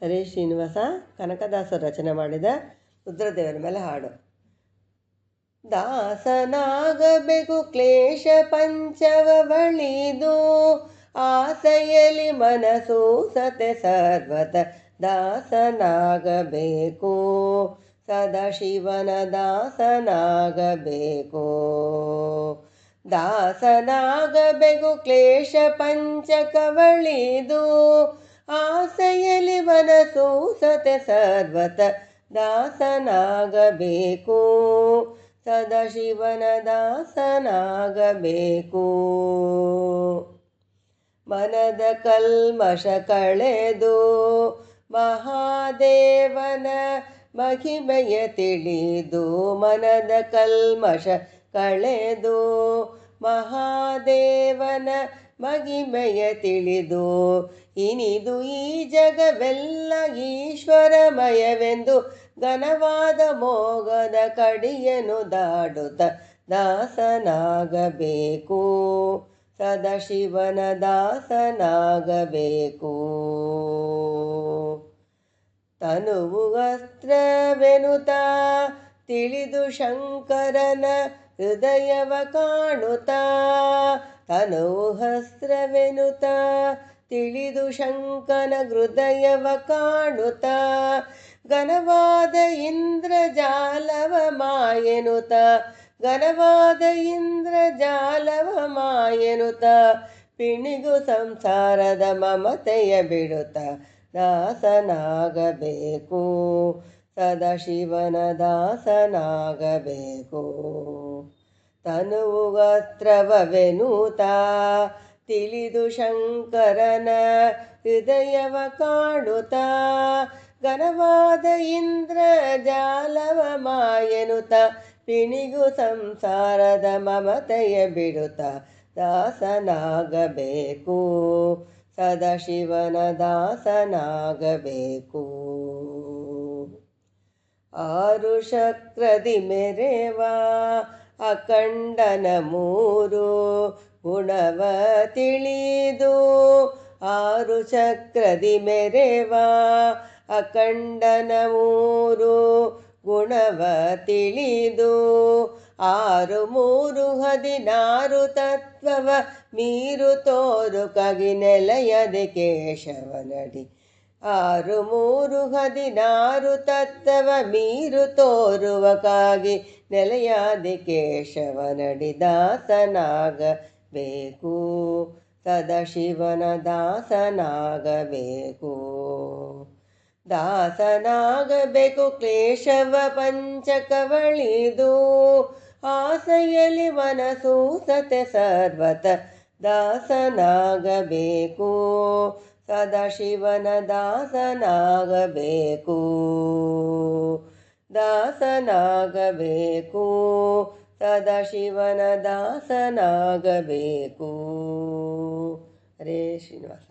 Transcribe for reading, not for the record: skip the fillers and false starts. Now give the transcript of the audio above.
ಹರೇ ಶ್ರೀನಿವಾಸ ಕನಕದಾಸರು ರಚನೆ ಮಾಡಿದ ರುದ್ರದೇವರ ಮೇಲೆ ಹಾಡು. ದಾಸನಾಗಬೇಕು ಕ್ಲೇಶ ಪಂಚವ ಬಳಿದು, ಆಸೆಯಲಿ ಮನಸ್ಸು ಸತೆ ಸರ್ವತ ದಾಸನಾಗಬೇಕು, ಸದಾಶಿವನ ದಾಸನಾಗಬೇಕು. ದಾಸನಾಗಬೇಕು ಕ್ಲೇಶ ಪಂಚಕ ಬಳಿದು, ಆಸೆಯಲಿ ಮನಸ್ಸು ಸತೆ ಸರ್ವತ ದಾಸನಾಗಬೇಕು, ಸದಾಶಿವನ ದಾಸನಾಗಬೇಕು. ಮನದ ಕಲ್ಮಶ ಕಳೆದು ಮಹಾದೇವನ ಮಹಿಮೆಯ ತಿಳಿದು, ಮನದ ಕಲ್ಮಶ ಕಳೆದು ಮಹಾದೇವನ ಮಹಿಮೆಯ ತಿಳಿದು, ಇನಿದು ಈ ಜಗವೆಲ್ಲ ಈಶ್ವರಮಯವೆಂದು ಘನವಾದ ಮೋಗದ ಕಡಿಯನು ದಾಡುತ್ತ ದಾಸನಾಗಬೇಕು, ಸದಾಶಿವನ ದಾಸನಾಗಬೇಕು. ತನುವು ಅಸ್ತ್ರವೆನುತ ತಿಳಿದು ಶಂಕರನ ಹೃದಯವ ಕಾಣುತ್ತ, ತನುವು ಅಸ್ತ್ರವೆನುತ ತಿಳಿದು ಶಂಕನ ಹೃದಯವ ಕಾಣುತ್ತ, ಘನವಾದ ಇಂದ್ರಜಾಲವ ಮಾಯನುತ, ಘನವಾದ ಇಂದ್ರಜಾಲವ ಮಾಯನುತ, ಪಿಣಿಗು ಸಂಸಾರದ ಮಮತೆಯ ಬಿಡುತ್ತ ದಾಸನಾಗಬೇಕು, ಸದಾಶಿವನ ದಾಸನಾಗಬೇಕು. ತನುವು ಅಸ್ತ್ರವೆನುತ ತಿಳಿದು ಶಂಕರನ ಹೃದಯವ ಕಾಣುತ್ತ, ಘನವಾದ ಇಂದ್ರಜಾಲವ ಮಾಯನುತ, ಪಿಣಿಗು ಸಂಸಾರದ ಮಮತೆಯ ಬಿಡುತ್ತ ದಾಸನಾಗಬೇಕು, ಸದಾಶಿವನ ದಾಸನಾಗಬೇಕು. ಆರು ಚಕ್ರದಿ ಮೆರೆವ ಅಖಂಡನ ಮೂರು ಗುಣವ ತಿಳಿದು, ಆರು ಚಕ್ರದಿ ಮೆರೆವ ಅಖಂಡನ ಮೂರು ಗುಣವ ತಿಳಿದು, ಆರು ಮೂರು 16 ತತ್ವವ ಮೀರು ತೋರು ಕಗಿ ನೆಲೆಯದೆ ಕೇಶವನಡಿ, ಆರು ಮೂರು 16 ತತ್ವವ ಮೀರು ತೋರುವ ಕಾಗಿ ನೆಲೆಯಾದಿ ಕೇಶವನಡಿ, ದಾಸನಾಗಬೇಕು, ಸದಾಶಿವನ ದಾಸನಾಗಬೇಕು. ದಾಸನಾಗಬೇಕು ಕ್ಲೇಶವ ಪಂಚಕ ಬಳಿದು, ಆಸೆಯಲಿ ಮನಸ್ಸು ಸತೆ ಸರ್ವತ ದಾಸನಾಗಬೇಕು, ಸದಾಶಿವನ ದಾಸನಾಗಬೇಕು, ದಾಸನಾಗಬೇಕು, ಸದಾಶಿವನ ದಾಸನಾಗಬೇಕು. ಹರೇ ಶ್ರೀನಿವಾಸ.